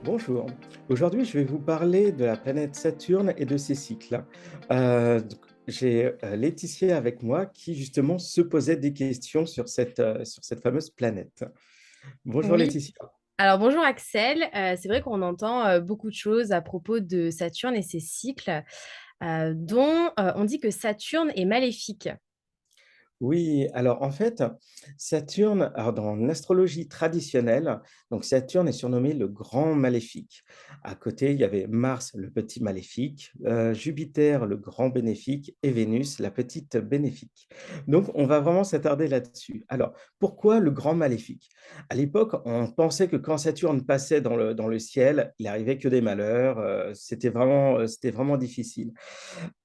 Bonjour. Aujourd'hui, je vais vous parler de la planète Saturne et de ses cycles. Donc, j'ai Laetitia avec moi qui justement se posait des questions sur cette fameuse planète. Bonjour Oui, Laetitia. alors bonjour Axel. C'est vrai qu'on entend beaucoup de choses à propos de Saturne et ses cycles, dont on dit que Saturne est maléfique. Oui, alors en fait, Saturne, alors dans l'astrologie traditionnelle, donc Saturne est surnommé le grand maléfique. À côté, il y avait Mars, le petit maléfique, Jupiter, le grand bénéfique, et Vénus, la petite bénéfique. Donc, on va vraiment s'attarder là-dessus. Alors, pourquoi le grand maléfique? À l'époque, on pensait que quand Saturne passait dans le ciel, il arrivait que des malheurs, c'était vraiment difficile.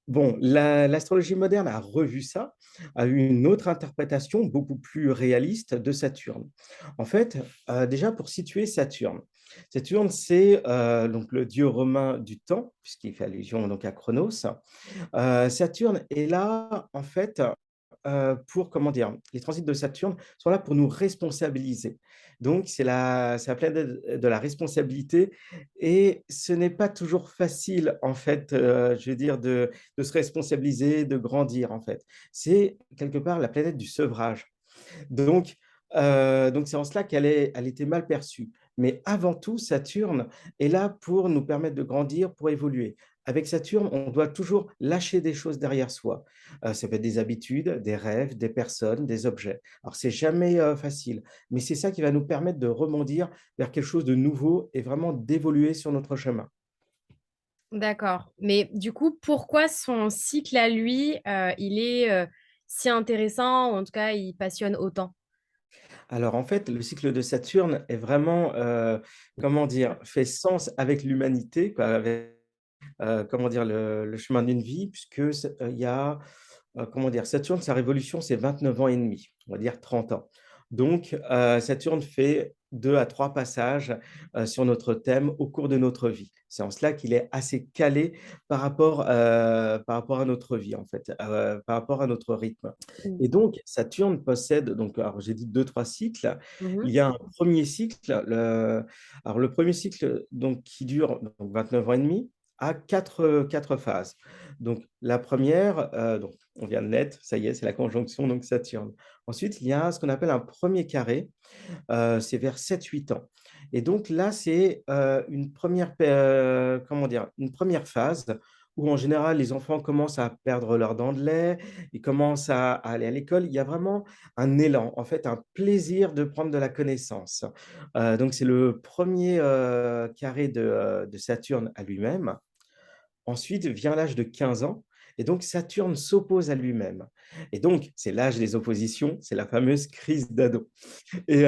Bon, l'astrologie moderne a revu ça, a eu une autre interprétation beaucoup plus réaliste de Saturne. En fait, déjà pour situer Saturne. Saturne, c'est, donc le dieu romain du temps, puisqu'il fait allusion donc à Chronos. Saturne est là, en fait, pour comment dire? Les transits de Saturne sont là pour nous responsabiliser. Donc c'est la planète de la responsabilité et ce n'est pas toujours facile, en fait, je veux dire de se responsabiliser, de grandir, en fait. C'est quelque part la planète du sevrage. Donc, donc c'est en cela elle était mal perçue. Mais avant tout, Saturne est là pour nous permettre de grandir, pour évoluer. Avec Saturne, on doit toujours lâcher des choses derrière soi. Ça peut être des habitudes, des rêves, des personnes, des objets. Alors c'est jamais, facile, mais c'est ça qui va nous permettre de rebondir vers quelque chose de nouveau et vraiment d'évoluer sur notre chemin. D'accord. Mais du coup, pourquoi son cycle à lui, il est si intéressant, ou en tout cas, il passionne autant? Alors en fait, le cycle de Saturne est vraiment, comment dire? Fait sens avec l'humanité, quoi, avec comment dire? Le chemin d'une vie puisque il y a, comment dire? Saturne, sa révolution, c'est 29 ans et demi, on va dire 30 ans. Donc, Saturne fait 2 à 3 passages, sur notre thème au cours de notre vie. C'est en cela qu'il est assez calé par rapport à notre vie, en fait, par rapport à notre rythme. Mmh. Et donc Saturne possède donc alors j'ai dit deux trois cycles. Il Mmh. y a un premier cycle, le premier cycle donc qui dure donc 29 ans et demi a 4 phases. Donc la première, donc on vient de naître, ça y est, c'est la conjonction donc Saturne. Ensuite, il y a ce qu'on appelle un premier carré, c'est vers 7 8 ans et donc là, c'est, une première comment dire? Une première phase où en général les enfants commencent à perdre leurs dents de lait, ils commencent à aller à l'école. Il y a vraiment un élan, en fait, un plaisir de prendre de la connaissance. Donc c'est le premier carré de Saturne à lui-même. Ensuite vient l'âge de 15 ans et donc Saturne s'oppose à lui-même et donc c'est l'âge des oppositions, c'est la fameuse crise d'ado et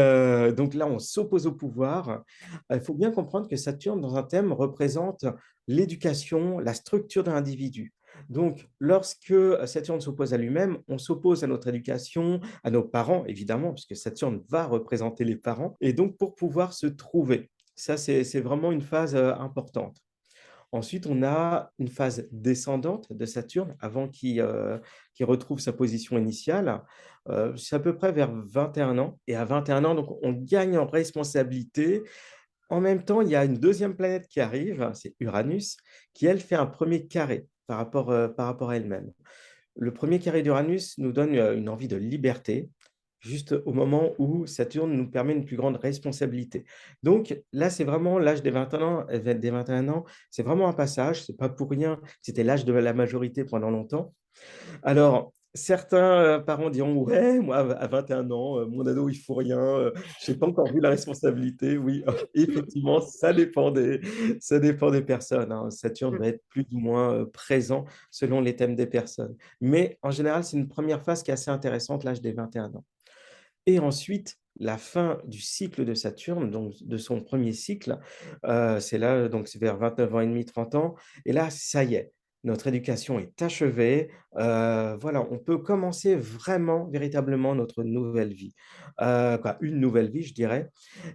donc là, on s'oppose au pouvoir. Il faut bien comprendre que Saturne, dans un thème, représente l'éducation, la structure de l'individu. Donc lorsque, Saturne s'oppose à lui-même, on s'oppose à notre éducation, à nos parents évidemment, puisque Saturne va représenter les parents et donc pour pouvoir se trouver. Ça, c'est vraiment une phase, importante. Ensuite, on a une phase descendante de Saturne avant qu'il retrouve sa position initiale. C'est à peu près vers 21 ans et à 21 ans, donc on gagne en responsabilité. En même temps, il y a une deuxième planète qui arrive, c'est Uranus, qui elle fait un premier carré par rapport à elle-même. Le premier carré d'Uranus nous donne, une envie de liberté, juste au moment où Saturne nous permet une plus grande responsabilité. Donc là, c'est vraiment l'âge des 21 ans des 21 ans, c'est vraiment un passage, c'est pas pour rien que c'était l'âge de la majorité pendant longtemps. Alors, certains, parents diront: «Ouais, moi, à 21 ans, mon ado, il faut rien, j'ai pas encore vu la responsabilité». Oui, effectivement, ça dépend des personnes, hein. Saturne Mmh. va être plus ou moins, présent selon les thèmes des personnes. Mais en général, c'est une première phase qui est assez intéressante, l'âge des 21 ans. Et ensuite, la fin du cycle de Saturne, donc de son premier cycle, c'est là, donc c'est vers 29 ans et demi, 30 ans et là, ça y est, notre éducation est achevée, voilà, on peut commencer vraiment, véritablement notre nouvelle vie. Quoi, une nouvelle vie, je dirais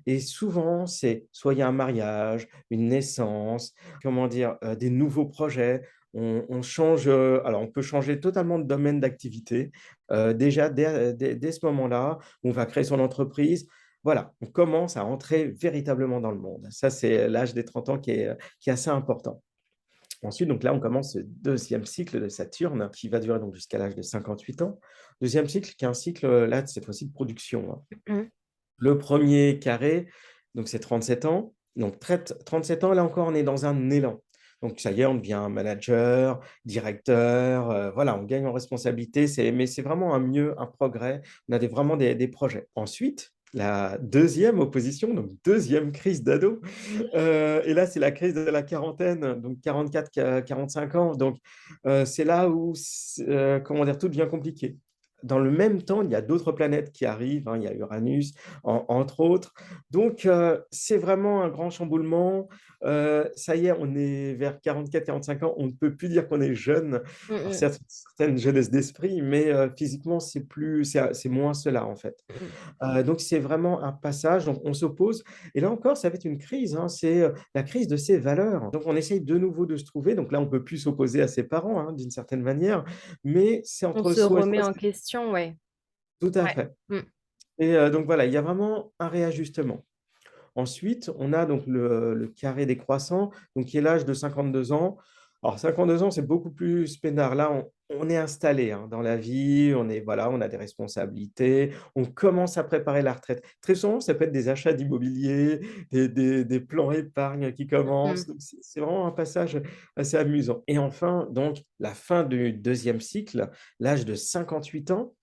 et souvent, c'est soit il y a un mariage, une naissance, comment dire? Des nouveaux projets. On change, alors on peut changer totalement de domaine d'activité, déjà dès ce moment-là, on va créer son entreprise. voilà, on commence à entrer véritablement dans le monde. Ça, c'est l'âge des 30 ans qui est assez important. Ensuite, donc là, on commence ce deuxième cycle de Saturne qui va durer donc jusqu'à l'âge de 58 ans. Deuxième cycle qui est un cycle, là, cette fois-ci de production, hein. Mmh. Le premier carré, donc c'est 37 ans. Donc 37 ans, là encore, on est dans un élan. Donc ça y est, on devient manager, directeur, voilà, on gagne en responsabilité, mais c'est vraiment un mieux, un progrès. On a vraiment des projets. Ensuite, la deuxième opposition, donc deuxième crise d'ado, et là, c'est la crise de la quarantaine, donc 44, 45 ans. Donc, c'est là où, comment dire, tout devient compliqué. Dans le même temps, il y a d'autres planètes qui arrivent, hein, il y a Uranus, entre autres. Donc, c'est vraiment un grand chamboulement. Ça y est, on est vers 44, 45 ans, on ne peut plus dire qu'on est jeune. Mmh Alors, mh. certes, certaine jeunesse d'esprit, mais physiquement, c'est moins cela, en fait. Mmh. Donc c'est vraiment un passage, donc on s'oppose et là encore, ça va être une crise, hein, c'est, la crise de ses valeurs. Donc on essaye de nouveau de se trouver, donc là, on peut plus s'opposer à ses parents, hein, d'une certaine manière, mais c'est On entre se soi et remet soi, en c'est question, ouais. tout à Ouais. fait Mmh. et donc voilà, il y a vraiment un réajustement. Ensuite, on a donc le carré décroissant, donc qui est l'âge de 52 ans. Alors 52 ans, c'est beaucoup plus peinard. Là, on est installé, hein, dans la vie, on est voilà, on a des responsabilités, on commence à préparer la retraite. Très souvent, ça peut être des achats d'immobilier, des plans épargne qui Mmh. commencent, donc c'est vraiment un passage assez amusant et enfin, donc la fin du deuxième cycle, l'âge de 58 ans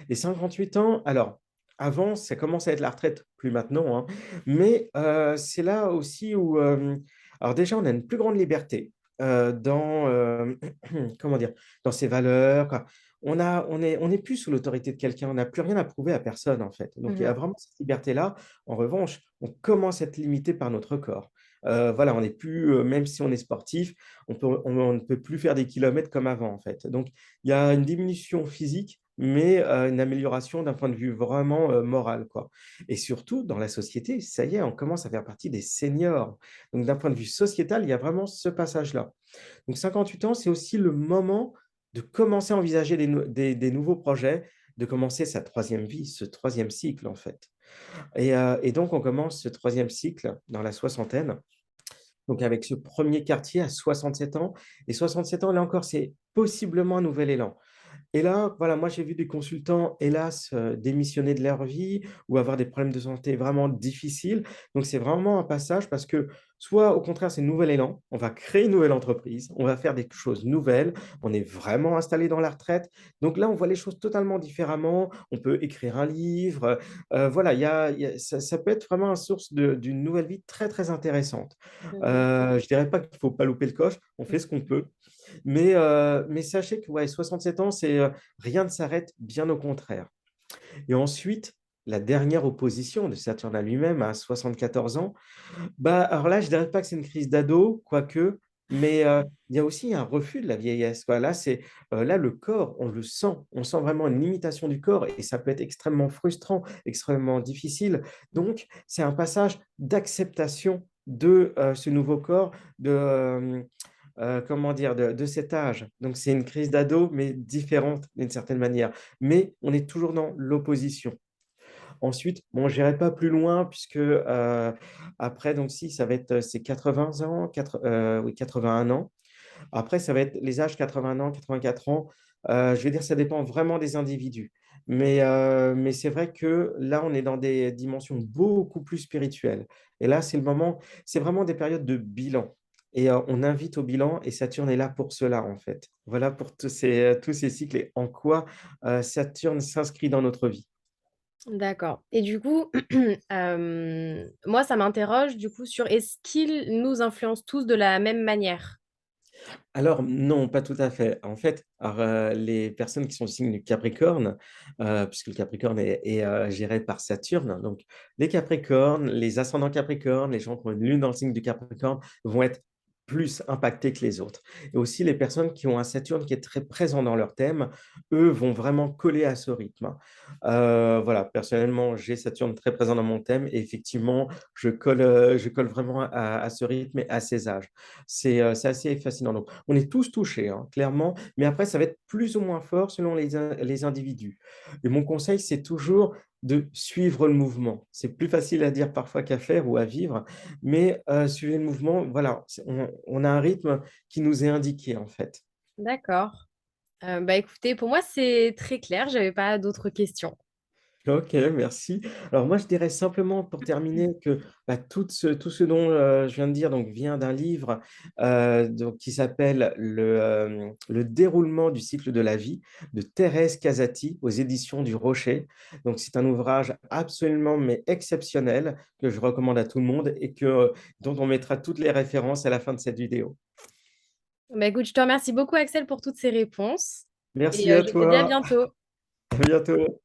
et 58 ans, alors avant, ça commence à être la retraite, plus maintenant, hein, mais c'est là aussi où, alors déjà, on a une plus grande liberté, dans, comment dire? Dans ses valeurs, quoi. On est plus sous l'autorité de quelqu'un, on n'a plus rien à prouver à personne, en fait. Donc il y Mmh. a vraiment cette liberté-là. En revanche, on commence à être limité par notre corps. Voilà, on n'est plus, même si on est sportif, on ne peut plus faire des kilomètres comme avant, en fait. Donc il y a une diminution physique, mais une amélioration d'un point de vue vraiment, moral, quoi et surtout dans la société, ça y est, on commence à faire partie des seniors. Donc d'un point de vue sociétal, il y a vraiment ce passage-là. Donc 58 ans, c'est aussi le moment de commencer à envisager des nouveaux projets, de commencer sa troisième vie, ce troisième cycle, en fait et donc on commence ce troisième cycle dans la soixantaine, donc avec ce premier quartier à 67 ans et 67 ans, là encore, c'est possiblement un nouvel élan. Et là, voilà, moi j'ai vu des consultants, hélas, démissionner de leur vie ou avoir des problèmes de santé vraiment difficiles. Donc c'est vraiment un passage parce que soit au contraire c'est un nouvel élan, on va créer une nouvelle entreprise, on va faire des choses nouvelles, on est vraiment installé dans la retraite. Donc là, on voit les choses totalement différemment, on peut écrire un livre, voilà, il y a ça peut être vraiment une source d'une nouvelle vie très, très intéressante. Mmh. Je dirais pas qu'il ne faut pas louper le coche, on fait ce qu'on peut. Mais sachez que ouais, 67 ans, rien ne s'arrête, bien au contraire. Et ensuite, la dernière opposition de Saturne à lui-même à 74 ans, bah, alors là, je dirais pas que c'est une crise d'ado, quoique, mais il y a aussi un refus de la vieillesse, quoi. Là, là, le corps, on sent vraiment une limitation du corps et ça peut être extrêmement frustrant, extrêmement difficile. Donc, c'est un passage d'acceptation de, ce nouveau corps, comment dire? De cet âge. Donc c'est une crise d'ado, mais différente d'une certaine manière. Mais on est toujours dans l'opposition. Ensuite, bon, j'irai pas plus loin puisque, après donc si ça va être, c'est 80 ans, oui 81 ans. Après ça va être les âges 80 ans, 84 ans, je vais dire ça dépend vraiment des individus. Mais c'est vrai que là, on est dans des dimensions beaucoup plus spirituelles et là, c'est vraiment des périodes de bilan et on invite au bilan et Saturne est là pour cela, en fait. Voilà pour tous ces cycles et en quoi, Saturne s'inscrit dans notre vie. D'accord et du coup, moi, ça m'interroge, du coup, sur est-ce qu'ils nous influencent tous de la même manière? Alors non, pas tout à fait. En fait, alors, les personnes qui sont du signe du Capricorne, puisque le Capricorne est géré par Saturne, donc les Capricornes, les ascendants Capricorne, les gens qui ont une lune dans le signe du Capricorne vont être plus impactés que les autres. Et aussi les personnes qui ont un Saturne qui est très présent dans leur thème, eux vont vraiment coller à ce rythme. Voilà, personnellement, j'ai Saturne très présent dans mon thème et effectivement, je colle vraiment à ce rythme et à ces âges. C'est assez fascinant. Donc, on est tous touchés, hein, clairement, mais après, ça va être plus ou moins fort selon les individus. Et mon conseil, c'est toujours de suivre le mouvement. C'est plus facile à dire parfois qu'à faire ou à vivre, mais suivez le mouvement, voilà, on a un rythme qui nous est indiqué en fait. D'accord. Bah, écoutez, pour moi, c'est très clair, j'avais pas d'autres questions. OK, merci. Alors moi, je dirais simplement pour terminer que, bah, tout ce dont, je viens de dire donc vient d'un livre, donc qui s'appelle Le déroulement du cycle de la vie de Thérèse Casati aux éditions du Rocher. Donc c'est un ouvrage absolument mais exceptionnel que je recommande à tout le monde et dont on mettra toutes les références à la fin de cette vidéo. Bah, écoute, je te remercie beaucoup Axel pour toutes ces réponses et Merci à je te dis à toi, bientôt. à bientôt.